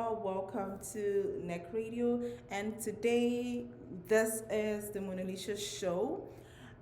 y'all. Welcome to Neck Radio. And today, this is the Mona Lisa show.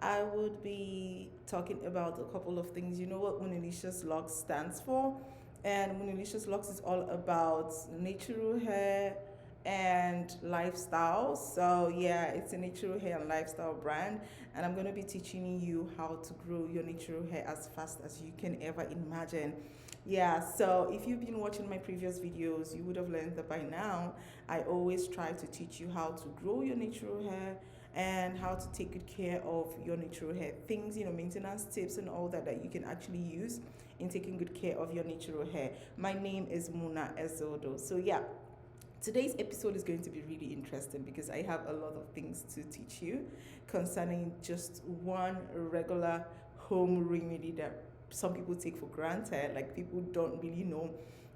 I would be talking about a couple of things. You know what Mona Lisa's Locs stands for? And Mona Lisa's Locs is all about natural hair and lifestyle. So, yeah, it's a natural hair and lifestyle brand. And I'm going to be teaching you how to grow your natural hair as fast as you can ever imagine. Yeah, so if you've been watching my previous videos, you would have learned that by now I always try to teach you how to grow your natural hair and how to take good care of your natural hair. Things, maintenance tips and all that you can actually use in taking good care of your natural hair. My name is Muna Ezodo. So yeah, today's episode is going to be really interesting because I have a lot of things to teach you concerning just one regular home remedy that some people take for granted. Like, people don't really know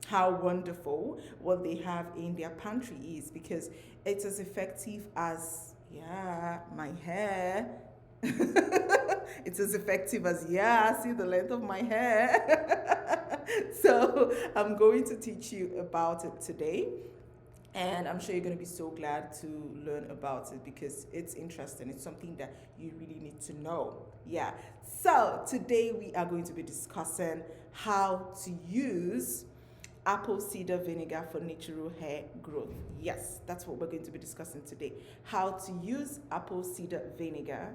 how wonderful what they have in their pantry is, because it's as effective as, yeah, my hair. It's as effective as, yeah, see the length of my hair. So I'm going to teach you about it today, and I'm sure you're going to be so glad to learn about it because it's interesting. It's something that you really need to know. Yeah. So today we are going to be discussing how to use apple cider vinegar for natural hair growth. Yes, that's what we're going to be discussing today. How to use apple cider vinegar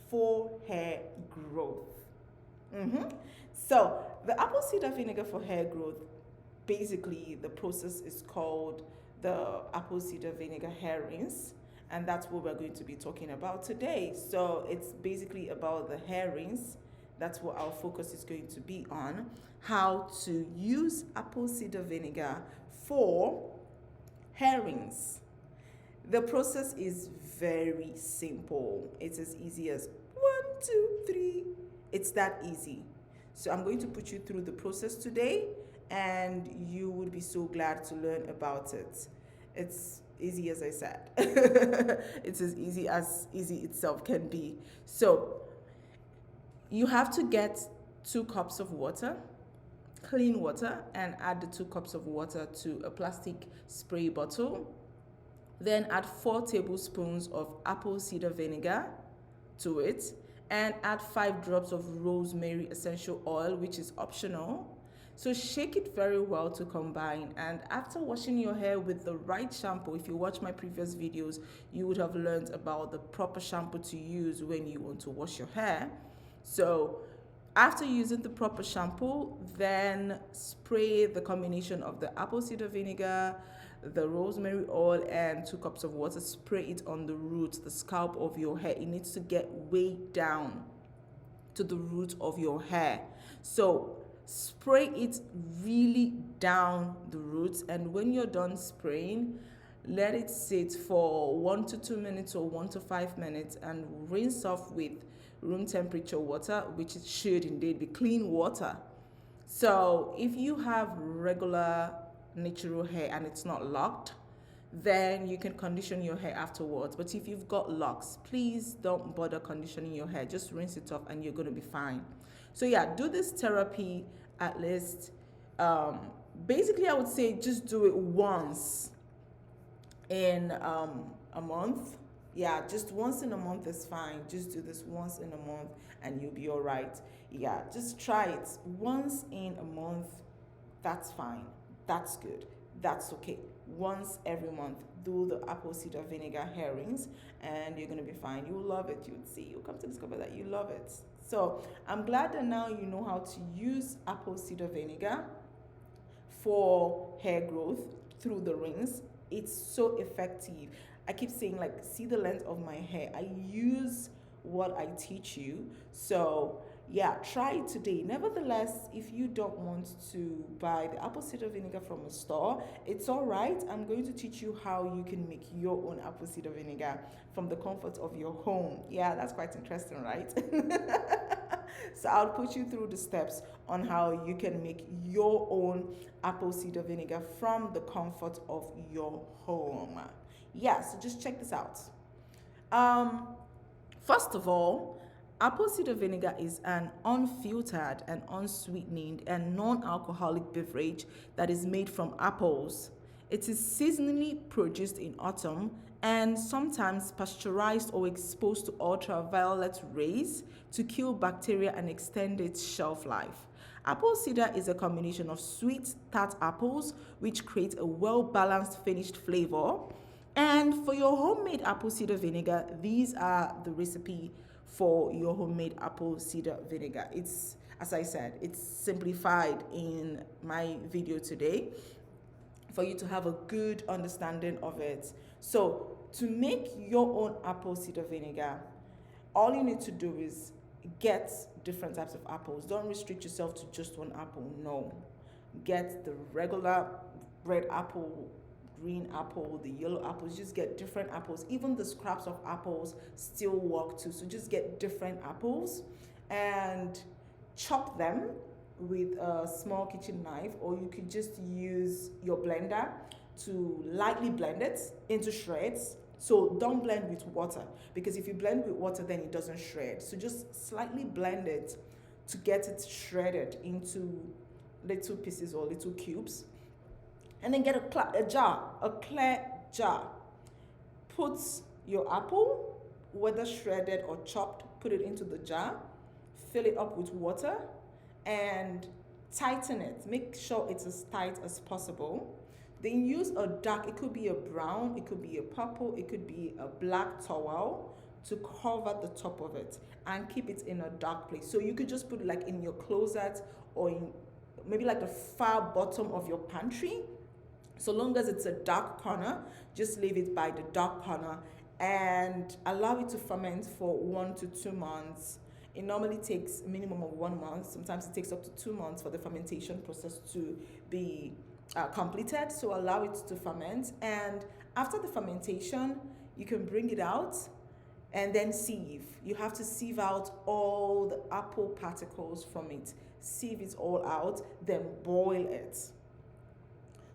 for hair growth. So the apple cider vinegar for hair growth, basically the process is called the apple cider vinegar hair rinse, and that's what we're going to be talking about today. So it's basically about the hair rinse. That's what our focus is going to be on: how to use apple cider vinegar for hair rinse. The process is very simple. It's as easy as 1, 2, 3. It's that easy. So I'm going to put you through the process today, and you would be so glad to learn about it. It's easy, as I said. It's as easy itself can be. So you have to get 2 cups of water, clean water, and add the 2 cups of water to a plastic spray bottle. Then add 4 tablespoons of apple cider vinegar to it, and add 5 drops of rosemary essential oil, which is optional. So shake it very well to combine. And after washing your hair with the right shampoo, if you watch my previous videos, you would have learned about the proper shampoo to use when you want to wash your hair. So after using the proper shampoo, then spray the combination of the apple cider vinegar, the rosemary oil, and 2 cups of water. Spray it on the roots, the scalp of your hair. It needs to get way down to the root of your hair. So spray it really down the roots, and when you're done spraying, let it sit for 1 to 2 minutes or 1 to 5 minutes, and rinse off with room temperature water, which it should indeed be clean water. So if you have regular natural hair and it's not locked, then you can condition your hair afterwards. But if you've got locks, please don't bother conditioning your hair. Just rinse it off and you're going to be fine. So yeah, do this therapy at least, basically I would say just do it once in a month. Yeah, just once in a month is fine. Just do this once in a month and you'll be all right. Yeah, just try it once in a month. That's fine. That's good. That's okay. Once every month, do the apple cider vinegar hair rinse, and you're going to be fine. You'll love it. You'll see. You'll come to discover that you love it. So I'm glad that now you know how to use apple cider vinegar for hair growth through the rinse. It's so effective. I keep saying, like, see the length of my hair. I use what I teach you. So yeah, try it today. Nevertheless, if you don't want to buy the apple cider vinegar from a store, it's all right. I'm going to teach you how you can make your own apple cider vinegar from the comfort of your home. Yeah, that's quite interesting, right? So I'll put you through the steps on how you can make your own apple cider vinegar from the comfort of your home. Yeah, so just check this out. First of all, apple cider vinegar is an unfiltered and unsweetened and non-alcoholic beverage that is made from apples. It is seasonally produced in autumn and sometimes pasteurized or exposed to ultraviolet rays to kill bacteria and extend its shelf life. Apple cider is a combination of sweet, tart apples, which create a well balanced finished flavor. And for your homemade apple cider vinegar, these are the recipe for your homemade apple cider vinegar. It's, as I said, it's simplified in my video today for you to have a good understanding of it. So, to make your own apple cider vinegar, all you need to do is get different types of apples. Don't restrict yourself to just one apple. No. Get the regular red apple, green apple, the yellow apples. Just get different apples. Even the scraps of apples still work too. So just get different apples and chop them with a small kitchen knife, or you could just use your blender to lightly blend it into shreds. So don't blend with water, because if you blend with water then it doesn't shred. So just slightly blend it to get it shredded into little pieces or little cubes. And then get a clear jar. Put your apple, whether shredded or chopped, put it into the jar, fill it up with water, and tighten it. Make sure it's as tight as possible. Then use a dark, it could be a brown, it could be a purple, it could be a black towel to cover the top of it and keep it in a dark place. So you could just put it like in your closet or in maybe like the far bottom of your pantry. So long as it's a dark corner, just leave it by the dark corner and allow it to ferment for 1 to 2 months. It normally takes a minimum of 1 month. Sometimes it takes up to 2 months for the fermentation process to be completed. So allow it to ferment. And after the fermentation, you can bring it out and then sieve. You have to sieve out all the apple particles from it. Sieve it all out, then boil it.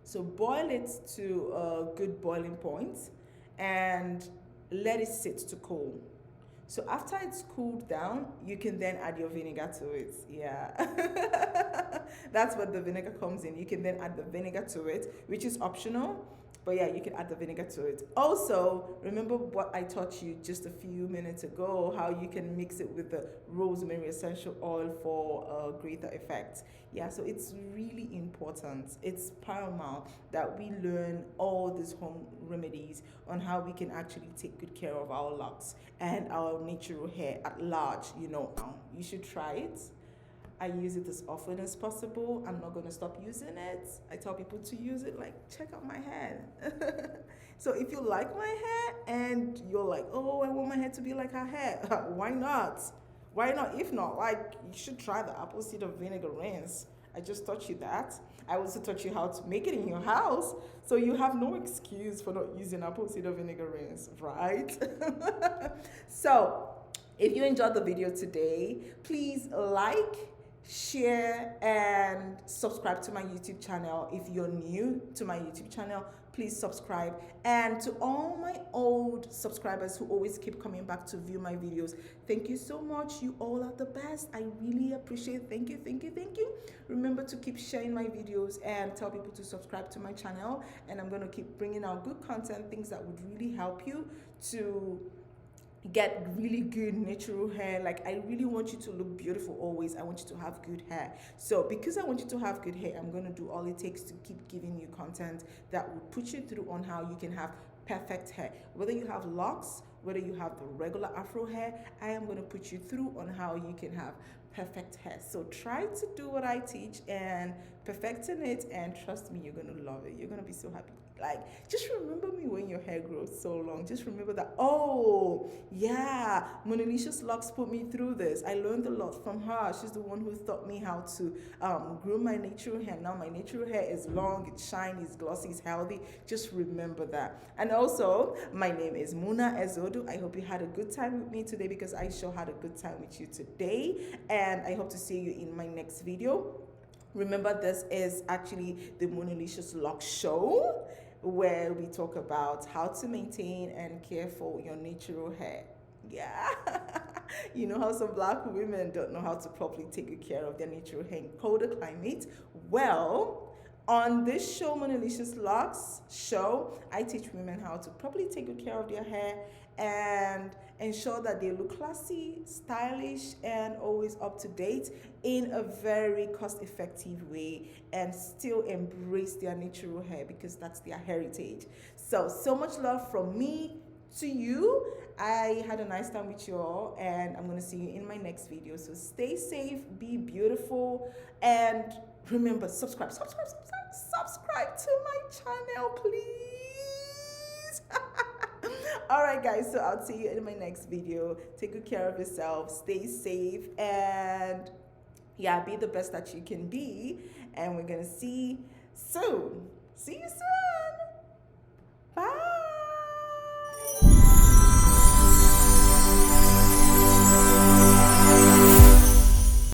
So boil it to a good boiling point and let it sit to cool. So after it's cooled down, you can then add your vinegar to it. Yeah. That's what the vinegar comes in. You can then add the vinegar to it, which is optional. But yeah, you can add the vinegar to it. Also, remember what I taught you just a few minutes ago, how you can mix it with the rosemary essential oil for a greater effect. Yeah, so it's really important. It's paramount that we learn all these home remedies on how we can actually take good care of our locks and our natural hair at large. You know, you should try it. I use it as often as possible. I'm not going to stop using it. I tell people to use it, like, check out my hair. So if you like my hair and you're like, oh, I want my hair to be like her hair, why not? Why not? If not, like, you should try the apple cider vinegar rinse. I just taught you that. I also taught you how to make it in your house, so you have no excuse for not using apple cider vinegar rinse, right? So if you enjoyed the video today, please like, share, and subscribe to my YouTube channel. If you're new to my YouTube channel, please subscribe. And to all my old subscribers who always keep coming back to view my videos, thank you so much. You all are the best. I really appreciate it. Thank you, thank you, thank you. Remember to keep sharing my videos and tell people to subscribe to my channel. And I'm going to keep bringing out good content, things that would really help you to get really good natural hair. Like, I really want you to look beautiful always. I want you to have good hair. So because I want you to have good hair, I'm going to do all it takes to keep giving you content that will put you through on how you can have perfect hair. Whether you have locks, whether you have the regular afro hair, I am going to put you through on how you can have perfect hair. So try to do what I teach and perfecting it, and trust me, you're going to love it. You're going to be so happy. Like, just remember me when your hair grows so long. Just remember that, oh yeah, Monalicious Locks put me through this. I learned a lot from her. She's the one who taught me how to grow my natural hair. Now my natural hair is long, it's shiny, it's glossy, it's healthy. Just remember that. And also, my name is Muna Ezodu. I hope you had a good time with me today, because I sure had a good time with you today. And I hope to see you in my next video. Remember, this is actually the Monalicious Locks show, where we talk about how to maintain and care for your natural hair. Yeah. You know how some black women don't know how to properly take good care of their natural hair in colder climate? Well, On this show, Monalicious Locks show, I teach women how to properly take good care of their hair and ensure that they look classy, stylish, and always up to date in a very cost effective way and still embrace their natural hair because that's their heritage. So much love from me to you. I had a nice time with you all, and I'm going to see you in my next video. So stay safe, be beautiful, and remember, subscribe to my channel, please. All right, guys, so I'll see you in my next video. Take good care of yourself, stay safe, and yeah, be the best that you can be. And we're going to see you soon.